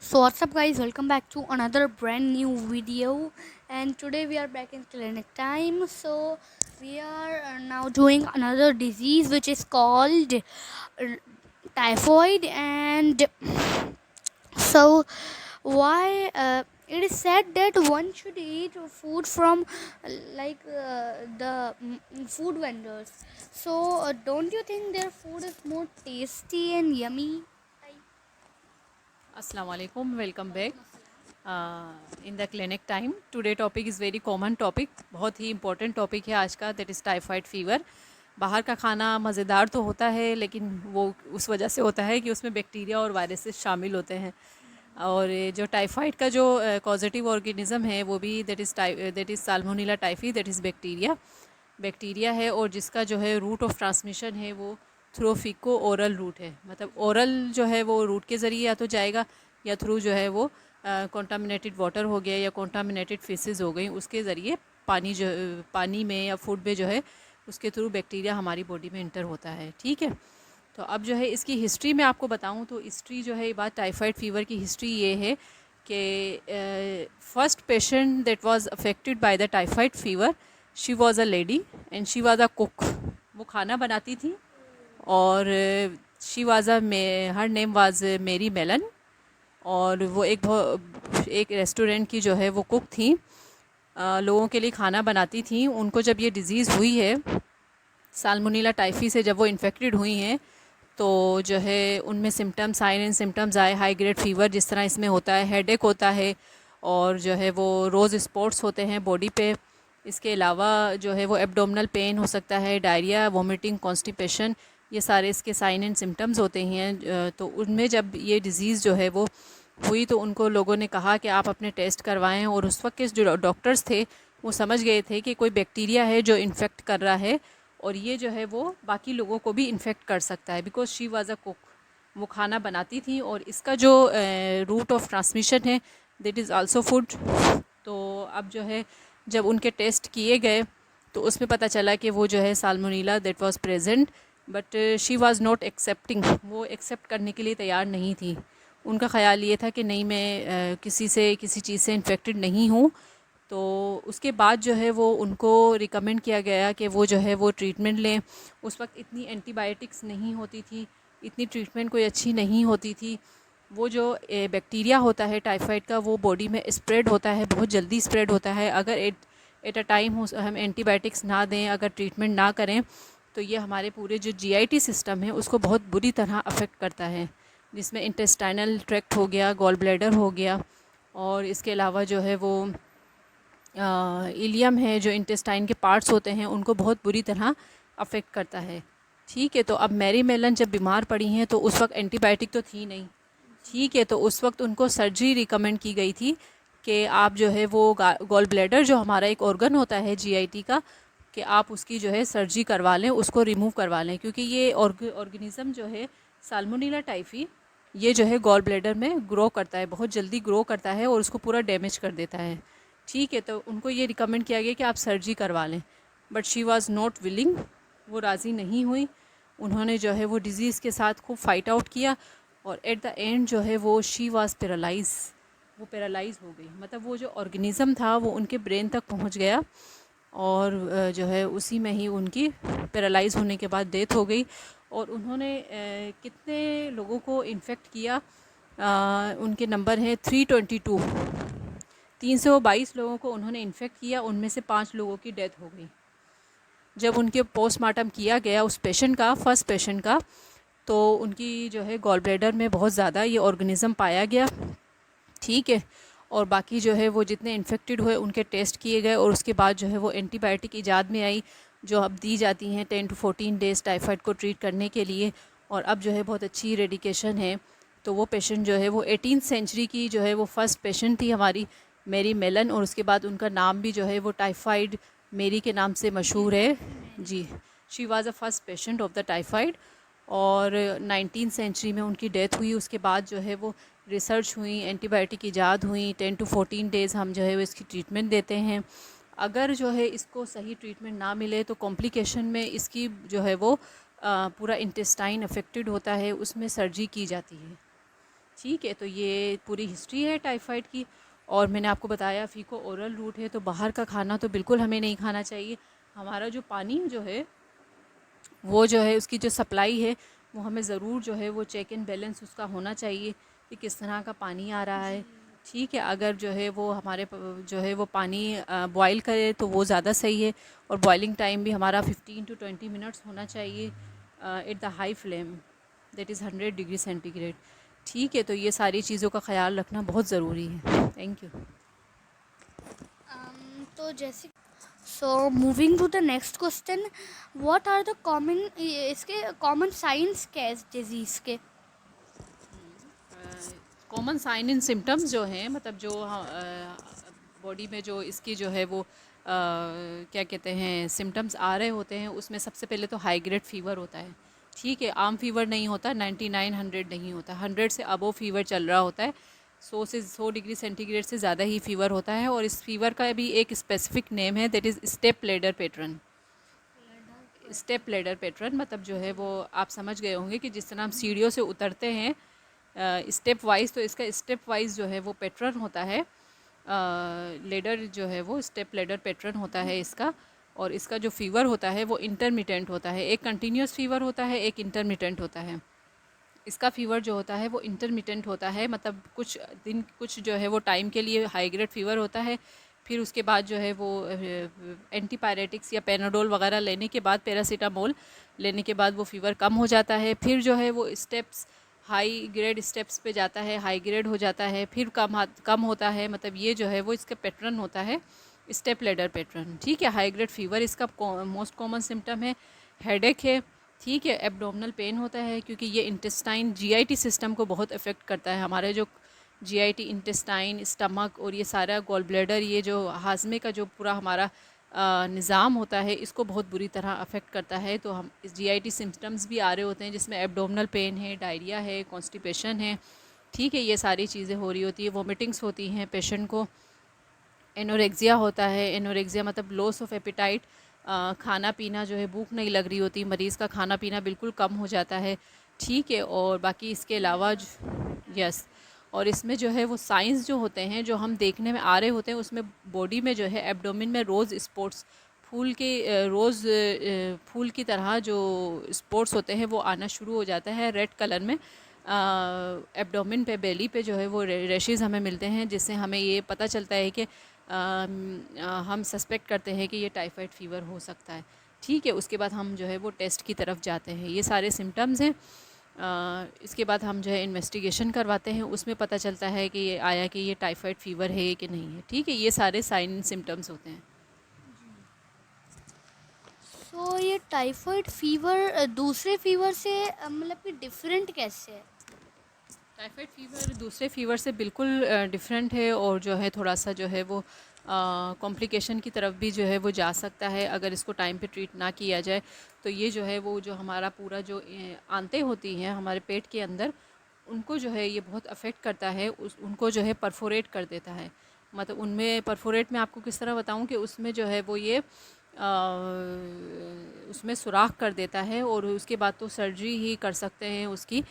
So what's up guys, welcome back to another brand new video, and today we are back in clinic time. So we are now doing another disease which is called typhoid. And so why it is said that one should eat food from the food vendors. So don't you think their food is more tasty and yummy? Assalamu alaikum, welcome back in the clinic time. Today topic is very common topic, बहुत ही important topic है आज का, that is typhoid fever. बाहर का खाना मज़ेदार तो होता है, लेकिन वो उस वजह से होता है कि उसमें बैक्टीरिया और वायरसेस शामिल होते हैं। और ये जो टाइफाइड का जो कॉजेटिव ऑर्गेनिज़म है वो भी that is salmonella typhi, that is bacteria है, और जिसका जो है रूट ऑफ ट्रांसमिशन है वो थ्रू फिको ओरल रूट है। मतलब ओरल जो है वो रूट के ज़रिए या तो जाएगा, या थ्रू जो है वो कॉन्टामिनेटेड वाटर हो गया या कॉन्टामिनेटेड फिशेज़ हो गई, उसके ज़रिए पानी में या फूड में जो है उसके थ्रू बैक्टीरिया हमारी बॉडी में इंटर होता है। ठीक है, तो अब जो है इसकी हिस्ट्री में आपको बताऊं तो हिस्ट्री जो है, ये बात टाइफाइड फीवर की हिस्ट्री ये है कि first patient that was affected by the typhoid fever, she was a lady and she was a cook. वो खाना बनाती थी, और she was a her name was मेरी मेलन, और वो एक रेस्टोरेंट की जो है वो कुक थी, लोगों के लिए खाना बनाती थी। उनको जब ये डिज़ीज़ हुई है साल्मोनेला टाइफी से, जब वो इन्फेक्टेड हुई हैं, तो जो है उनमें सिम्टम्स, साइन एंड सिम्टम्स आए, हाई ग्रेड फीवर जिस तरह इसमें होता है, हेडेक होता है, और जो है वो रोज़ स्पॉट्स होते हैं बॉडी पे। इसके अलावा जो है वो एब्डोमिनल पेन हो सकता है, डायरिया, वॉमिटिंग, कॉन्स्टिपेशन, ये सारे इसके साइन एंड सिम्टम्स होते हैं। तो उनमें जब ये डिज़ीज़ जो है वो हुई तो उनको लोगों ने कहा कि आप अपने टेस्ट करवाएं, और उस वक्त के जो डॉक्टर्स थे वो समझ गए थे कि कोई बैक्टीरिया है जो इन्फेक्ट कर रहा है, और ये जो है वो बाकी लोगों को भी इन्फेक्ट कर सकता है, because she was a cook. वो खाना बनाती थी, और इसका जो रूट ऑफ ट्रांसमिशन है दैट इज़ आल्सो फूड। तो अब जो है जब उनके टेस्ट किए गए तो उसमें पता चला कि वो जो है salmonella that was present, but she was not accepting, वो एक्सेप्ट करने के लिए तैयार नहीं थी। उनका ख़्याल ये था कि नहीं, मैं किसी चीज़ से इन्फेक्टेड नहीं हूँ। तो उसके बाद जो है वो उनको रिकमेंड किया गया कि वो जो है वो ट्रीटमेंट लें। उस वक्त इतनी एंटीबायोटिक्स नहीं होती थी, इतनी ट्रीटमेंट कोई अच्छी नहीं होती थी। वो जो बैक्टीरिया होता है टाइफाइड का, वो बॉडी में स्प्रेड होता है, बहुत जल्दी स्प्रेड होता है। अगर एट अ टाइम हम एंटीबायोटिक्स ना दें, अगर ट्रीटमेंट ना करें, तो ये हमारे पूरे जो जीआईटी सिस्टम है उसको बहुत बुरी तरह अफेक्ट करता है, जिसमें इंटेस्टाइनल ट्रैक्ट हो गया, गॉल ब्लैडर हो गया, और इसके अलावा जो है वो इलियम है, जो इंटेस्टाइन के पार्ट्स होते हैं, उनको बहुत बुरी तरह अफेक्ट करता है। ठीक है, तो अब मैरी मेलन जब बीमार पड़ी हैं तो उस वक्त एंटीबायोटिक तो थी नहीं। ठीक है, तो उस वक्त उनको सर्जरी रिकमेंड की गई थी कि आप जो है वो गॉल ब्लैडर, जो हमारा एक ऑर्गन होता है जीआईटी का, कि आप उसकी जो है सर्जरी करवा लें, उसको रिमूव करवा लें, क्योंकि ये ऑर्गेनिज़म जो है साल्मोनेला टाइफी, ये जो है गॉल ब्लैडर में ग्रो करता है, बहुत जल्दी ग्रो करता है, और उसको पूरा डैमेज कर देता है। ठीक है, तो उनको ये रिकमेंड किया गया कि आप सर्जरी करवा लें, but she was not willing, वो राज़ी नहीं हुई। उन्होंने जो है वो डिज़ीज़ के साथ खूब फाइट आउट किया, और एट द एंड जो है वो शी वाज़ पैरालाइज, वो पैरालाइज हो गई। मतलब वो जो ऑर्गेनिज़म था वो उनके ब्रेन तक पहुंच गया, और जो है उसी में ही उनकी पैरालाइज होने के बाद डेथ हो गई। और उन्होंने कितने लोगों को इन्फेक्ट किया, उनके नंबर हैं 322, 322 लोगों को उन्होंने इन्फेक्ट किया, उनमें से 5 लोगों की डेथ हो गई। जब उनके पोस्टमार्टम किया गया उस पेशेंट का, फर्स्ट पेशेंट का, तो उनकी जो है गॉल ब्लैडर में बहुत ज़्यादा ये ऑर्गेनिज़म पाया गया। ठीक है, और बाकी जो है वो जितने इन्फेक्टेड हुए उनके टेस्ट किए गए, और उसके बाद जो है वो एंटीबायोटिक इजाद में आई, जो अब दी जाती हैं 10 to 14 डेज़ टाइफाइड को ट्रीट करने के लिए। और अब जो है बहुत अच्छी रेडिकेशन है। तो वो पेशेंट जो है वो 18th सेंचुरी की जो है वो फ़र्स्ट पेशेंट थी हमारी, मेरी मेलन, और उसके बाद उनका नाम भी जो है वो टाइफाइड मेरी के नाम से मशहूर है। जी, she was a first patient of the typhoid, और 19th सेंचुरी में उनकी डेथ हुई। उसके बाद जो है वो रिसर्च हुई, एंटीबायोटिक ईजाद हुई, 10 to 14 डेज़ हम जो है वो इसकी ट्रीटमेंट देते हैं। अगर जो है इसको सही ट्रीटमेंट ना मिले तो कॉम्प्लिकेशन में इसकी जो है वो पूरा इंटेस्टाइन अफेक्टेड होता है, उसमें सर्जरी की जाती है। ठीक है, तो ये पूरी हिस्ट्री है टाइफाइड की। और मैंने आपको बताया फ़ीको ओरल रूट है, तो बाहर का खाना तो बिल्कुल हमें नहीं खाना चाहिए। हमारा जो पानी जो है वो जो है उसकी जो सप्लाई है वो हमें ज़रूर जो है वो चेक एंड बैलेंस उसका होना चाहिए कि किस तरह का पानी आ रहा है। ठीक है, अगर जो है वो हमारे जो है वो पानी बॉयल करे तो वो ज़्यादा सही है। और बॉइलिंग टाइम भी हमारा 15 to 20 मिनट्स होना चाहिए at the high flame, that is 100 degree centigrade. ठीक है, तो ये सारी चीज़ों का ख्याल रखना बहुत ज़रूरी है। Thank you. तो जैसे so moving to the next question, what are the common इसके कॉमन साइंस क्या है इस डिजीज़ के? कॉमन साइन इन सिम्टम्स जो हैं, मतलब जो बॉडी में जो इसकी जो है वो क्या कहते हैं सिम्टम्स आ रहे होते हैं, उसमें सबसे पहले तो हाई ग्रेड फीवर होता है। ठीक है, आम फीवर नहीं होता, 99 100 नहीं होता, 100 से अबव फीवर चल रहा होता है। 100 डिग्री सेंटीग्रेड से ज़्यादा ही फीवर होता है। और इस फीवर का भी एक स्पेसिफिक नेम है, that is step ladder pattern. Step ladder pattern मतलब जो है वो आप समझ गए होंगे कि जिस तरह हम सीढ़ियों से उतरते हैं स्टेप वाइज, तो इसका स्टेप वाइज जो है वो पैटर्न होता है। लेडर जो है वो स्टेप लेडर पैटर्न होता है इसका। और इसका जो फीवर होता है वो इंटरमिटेंट होता है, एक कंटिन्यूस फीवर होता है, एक इंटरमिटेंट होता है। इसका फीवर जो होता है वो इंटरमिटेंट होता है, मतलब कुछ दिन कुछ जो है वो टाइम के लिए हाई ग्रेड फीवर होता है। फिर उसके बाद जो है वो एंटीपायरेटिक्स या पेनाडोल वगैरह लेने के बाद, पैरासीटामोल लेने के बाद वो फीवर कम हो जाता है। फिर जो है वो स्टेप्स हाई ग्रेड स्टेप्स पे जाता है, हाई ग्रेड हो जाता है, फिर कम होता है। मतलब ये जो है वो इसका पैटर्न होता है, स्टेप लेडर पैटर्न। ठीक है, हाई ग्रेड फीवर इसका मोस्ट कॉमन सिम्टम है। हेडेक है। ठीक है, एब्डोमिनल पेन होता है, क्योंकि ये इंटेस्टाइन जीआईटी सिस्टम को बहुत अफेक्ट करता है। हमारे जो जीआईटी, इंटेस्टाइन, स्टमक और ये सारा गॉल ब्लैडर, ये जो हाजमे का जो पूरा हमारा निज़ाम होता है, इसको बहुत बुरी तरह अफेक्ट करता है। तो हम इस जीआईटी सिम्टम्स भी आ रहे होते हैं, जिसमें एब्डोमिनल पेन है, डायरिया है, कॉन्स्टिपेशन है। ठीक है, ये सारी चीज़ें हो रही होती है, वोमिटिंग्स होती हैं पेशेंट को। एनोरेक्सिया होता है, एनोरेक्सिया मतलब लॉस ऑफ एपिटाइट, खाना पीना जो है भूख नहीं लग रही होती, मरीज़ का खाना पीना बिल्कुल कम हो जाता है। ठीक है, और बाकी इसके अलावा यस, और इसमें जो है वो साइंस जो होते हैं जो हम देखने में आ रहे होते हैं, उसमें बॉडी में जो है एब्डोमिन में रोज़ स्पॉट्स, फूल के रोज़ फूल की तरह जो स्पॉट्स होते हैं वो आना शुरू हो जाता है रेड कलर में। एब्डोमिन पे, बेली पे जो है वो रेशेज़ हमें मिलते हैं, जिससे हमें ये पता चलता है कि हम सस्पेक्ट करते हैं कि ये टाइफाइड फ़ीवर हो सकता है। ठीक है, उसके बाद हम जो है वो टेस्ट की तरफ जाते हैं। ये सारे सिम्टम्स हैं। इसके बाद हम जो है इन्वेस्टिगेशन करवाते हैं, उसमें पता चलता है कि ये आया कि ये टाइफाइड फ़ीवर है कि नहीं है। ठीक है, ये सारे साइन सिम्टम्स होते हैं। सो ये टाइफाइड फीवर दूसरे फीवर से मतलब कि डिफरेंट कैसे है? टाइफाइड फ़ीवर दूसरे फ़ीवर से बिल्कुल डिफरेंट है, और जो है थोड़ा सा जो है वो कॉम्प्लिकेशन की तरफ भी जो है वो जा सकता है अगर इसको टाइम पे ट्रीट ना किया जाए। तो ये जो है वो जो हमारा पूरा जो आंतें होती हैं हमारे पेट के अंदर, उनको जो है ये बहुत अफेक्ट करता है, उनको जो है परफोरेट कर देता है। मतलब उनमें परफोरेट में आपको किस तरह बताऊं कि उसमें जो है वो ये उसमें सुराख कर देता है, और उसके बाद तो सर्जरी ही कर सकते हैं उसकी।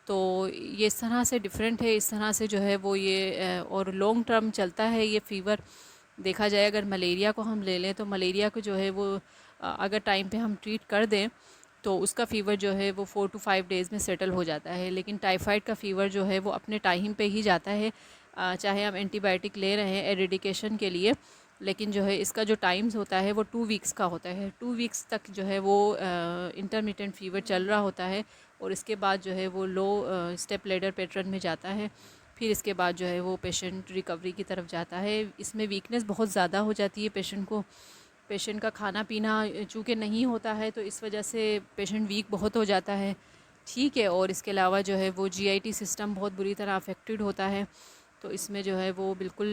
तो ये इस तरह से डिफरेंट है, इस तरह से जो है वो ये और लॉन्ग टर्म चलता है ये फ़ीवर। देखा जाए अगर मलेरिया को हम ले लें, तो मलेरिया को जो है वो अगर टाइम पे हम ट्रीट कर दें तो उसका फ़ीवर जो है वो 4 to 5 डेज़ में सेटल हो जाता है। लेकिन टाइफाइड का फ़ीवर जो है वो अपने टाइम पे ही जाता है, चाहे हम एंटीबायोटिक ले रहे हैं एरेडिकेशन के लिए, लेकिन जो है इसका जो टाइम्स होता है वो 2 वीक्स का होता है। 2 वीक्स तक जो है वो इंटरमिटेंट फ़ीवर चल रहा होता है, और इसके बाद जो है वो लो स्टेप लेडर पैटर्न में जाता है। फिर इसके बाद जो है वो पेशेंट रिकवरी की तरफ जाता है। इसमें वीकनेस बहुत ज़्यादा हो जाती है पेशेंट को। पेशेंट का खाना पीना चूँकि नहीं होता है, तो इस वजह से पेशेंट वीक बहुत हो जाता है। ठीक है, और इसके अलावा जो है वो जीआईटी सिस्टम बहुत बुरी तरह अफेक्टेड होता है। तो इसमें जो है वो बिल्कुल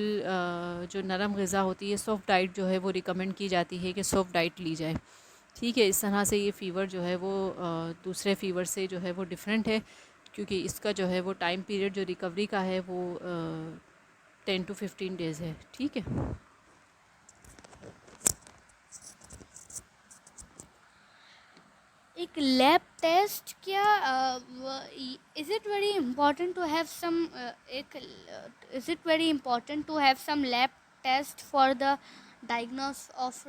जो नरम ग़िज़ा होती है, सॉफ्ट डाइट जो है वो रिकमेंड की जाती है कि सॉफ्ट डाइट ली जाए। ठीक है, इस तरह से ये फ़ीवर जो है वो दूसरे फ़ीवर से जो है वो डिफरेंट है, क्योंकि इसका जो है वो टाइम पीरियड जो रिकवरी का है वो 10 to 15 डेज़ है। ठीक है। एक लैब टेस्ट क्या is it very important to have some एक is it very important to have some lab test for the diagnose of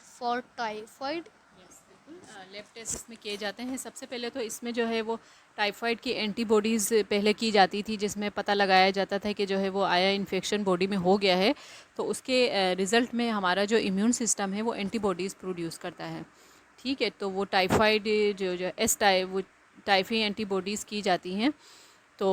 for typhoid? Yes, बिल्कुल लैब टेस्ट इसमें किए जाते हैं। सबसे पहले तो इसमें जो है वो टाइफाइड की एंटीबॉडीज़ पहले की जाती थी, जिसमें पता लगाया जाता था कि जो है वो आया इन्फेक्शन बॉडी में हो गया है, तो उसके रिज़ल्ट में हमारा जो इम्यून सिस्टम है वो एंटीबॉडीज़ प्रोड्यूस करता है। ठीक है, तो वो टाइफाइड जो जो एस टाइ वो टाइफी एंटीबॉडीज़ की जाती हैं। तो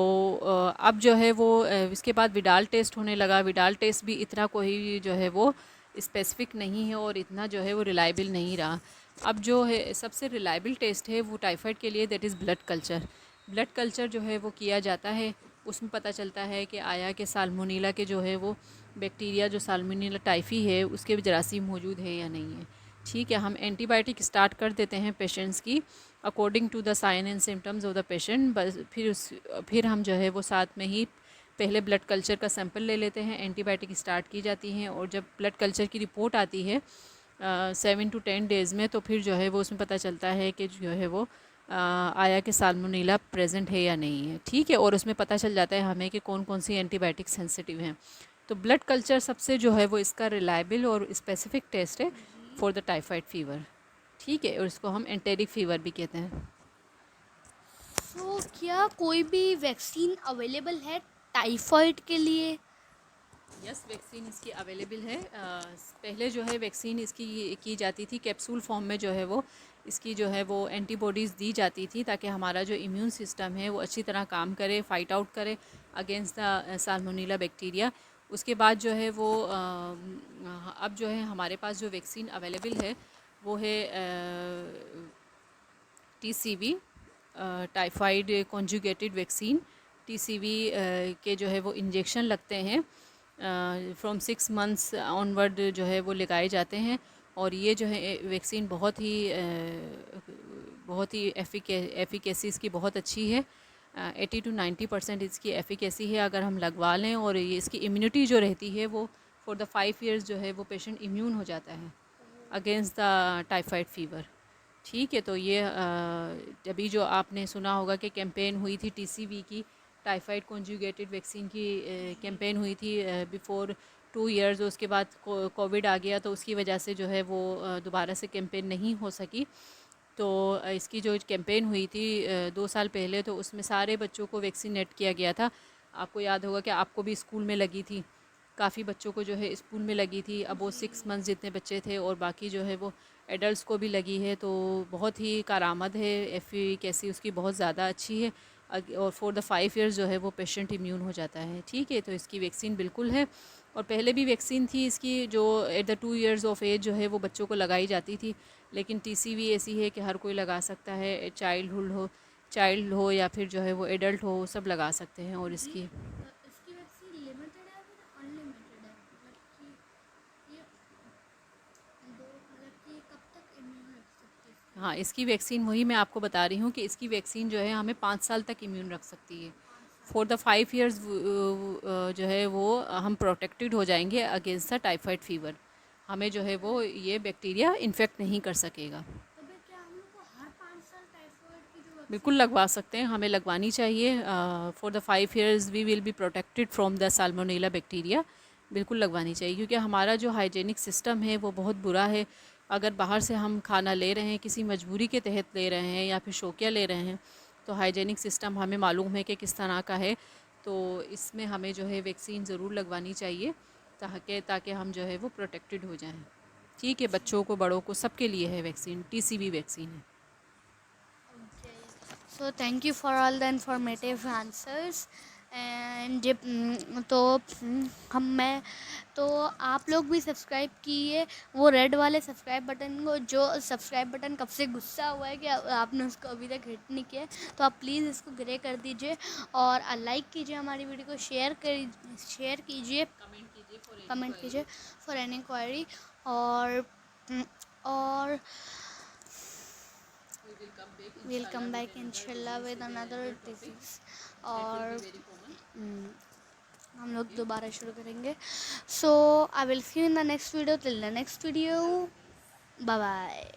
अब जो है वो इसके बाद विडाल टेस्ट होने लगा। विडाल टेस्ट भी इतना कोई जो है वो स्पेसिफिक नहीं है और इतना जो है वो रिलायबल नहीं रहा। अब जो है सबसे रिलायबल टेस्ट है वो टाइफाइड के लिए, that is blood culture. Blood culture जो है वो किया जाता है, उसमें पता चलता है कि आया कि साल्मोनेला के जो है वो बैक्टीरिया जो साल्मोनेला टाइफी है उसके भी जरासीम मौजूद है या नहीं है। ठीक है, हम एंटीबायोटिक स्टार्ट कर देते हैं पेशेंट्स की according to the sign and symptoms of the patient. बस फिर हम जो है वो साथ में ही पहले ब्लड कल्चर का सैंपल ले लेते हैं, एंटीबायोटिक स्टार्ट की जाती हैं, और जब ब्लड कल्चर की रिपोर्ट आती है 7 to 10 डेज़ में, तो फिर जो है वो उसमें पता चलता है कि जो है वो आया कि साल्मोनेला प्रेजेंट है या नहीं है। ठीक है, और उसमें पता चल जाता है हमें कि कौन कौन सी एंटीबायोटिक सेंसिटिव हैं। तो ब्लड कल्चर सबसे जो है वो इसका रिलायबल और स्पेसिफिक टेस्ट है फॉर द टाइफाइड फीवर। ठीक है, और इसको हम एंटेरिक फीवर भी कहते हैं। तो क्या कोई भी वैक्सीन अवेलेबल है टाइफाइड के लिए? यस, वैक्सीन इसकी अवेलेबल है। पहले जो है वैक्सीन इसकी की जाती थी कैप्सूल फॉर्म में, जो है वो इसकी जो है वो एंटीबॉडीज़ दी जाती थी ताकि हमारा जो इम्यून सिस्टम है वो अच्छी तरह काम करे, फाइट आउट करे अगेंस्ट द साल्मोनेला बैक्टीरिया। उसके बाद जो है वो अब जो है हमारे पास जो वैक्सीन अवेलेबल है वो है TCV, typhoid conjugated vaccine. TCV के जो है वो इंजेक्शन लगते हैं, फ्रॉम 6 मंथ्स ऑनवर्ड जो है वो लगाए जाते हैं। और ये जो है वैक्सीन बहुत ही एफिकेसी इसकी बहुत अच्छी है। 80 to 90% इसकी एफिकेसी है अगर हम लगवा लें, और ये इसकी इम्यूनिटी जो रहती है वो फॉर द 5 years जो है वो पेशेंट इम्यून हो जाता है अगेंस्ट द टाइफाइड फीवर। ठीक है, तो ये अभी जो आपने सुना होगा कि कैंपेन हुई थी TCV की, टाइफाइड कॉन्जुगेटेड वैक्सीन की कैंपेन हुई थी बिफोर 2 years। उसके बाद कोविड आ गया, तो उसकी वजह से जो है वो दोबारा से कैंपेन नहीं हो सकी। तो इसकी जो कैंपेन हुई थी 2 साल पहले, तो उसमें सारे बच्चों को वैक्सीनेट किया गया था। आपको याद होगा कि आपको भी स्कूल में लगी थी, काफ़ी बच्चों को जो है स्कूल में लगी थी। अब वो 6 मंथ्स जितने बच्चे थे, और बाकी जो है वो एडल्ट्स को भी लगी है। तो बहुत ही कारआमद है, एफिकेसी उसकी बहुत ज़्यादा अच्छी है, और फॉर द 5 years जो है वो पेशेंट इम्यून हो जाता है। ठीक है, तो इसकी वैक्सीन बिल्कुल है। और पहले भी वैक्सीन थी इसकी जो at the 2 years of age जो है वो बच्चों को लगाई जाती थी, लेकिन TCV ऐसी है कि हर कोई लगा सकता है, चाइल्ड हो या फिर जो है वो एडल्ट हो, सब लगा सकते हैं। और इसकी इसकी वैक्सीन लिमिटेड है फिर अनलिमिटेड है, मतलब कि ये दो, मतलब कि कब तक इम्यून रख सकते हैं? हाँ, इसकी वैक्सीन वही मैं आपको बता रही हूँ कि इसकी वैक्सीन जो है हमें 5 साल तक इम्यून रख सकती है। फॉर द 5 years जो है वो हम प्रोटेक्टेड हो जाएंगे अगेंस्ट द टाइफाइड फीवर। हमें जो है वो ये बैक्टीरिया इन्फेक्ट नहीं कर सकेगा। तो फिर क्या हम लोग को हर 5 साल टाइफाइड की जो बिल्कुल लगवा सकते हैं, हमें लगवानी चाहिए। For the 5 years we will be protected from the salmonella bacteria. बिल्कुल लगवानी चाहिए, क्योंकि हमारा जो हाइजेनिक सिस्टम है वो बहुत बुरा है। अगर बाहर से हम खाना ले रहे हैं, किसी मजबूरी के तहत ले रहे हैं या फिर शौकिया ले रहे हैं, तो हाइजेनिक सिस्टम हमें मालूम है कि किस तरह का है। तो इसमें हमें जो है वैक्सीन ज़रूर लगवानी चाहिए ताकि हम जो है वो प्रोटेक्टेड हो जाएं। ठीक है, बच्चों को, बड़ों को, सबके लिए है वैक्सीन, TCV वैक्सीन है। So thank you for all the informative answers and मैं तो आप लोग भी सब्सक्राइब कीजिए वो रेड वाले सब्सक्राइब बटन को, जो सब्सक्राइब बटन कब से गुस्सा हुआ है कि आपने उसको अभी तक हिट नहीं किया है, तो आप प्लीज़ इसको ग्रे कर दीजिए और लाइक कीजिए, हमारी वीडियो को शेयर कीजिए, कमेंट कीजिए फॉर एनी क्वायरी। और और we'll come back inshallah with another disease, और हम लोग दोबारा शुरू करेंगे। So I will see you in the next video, till the next video, bye bye.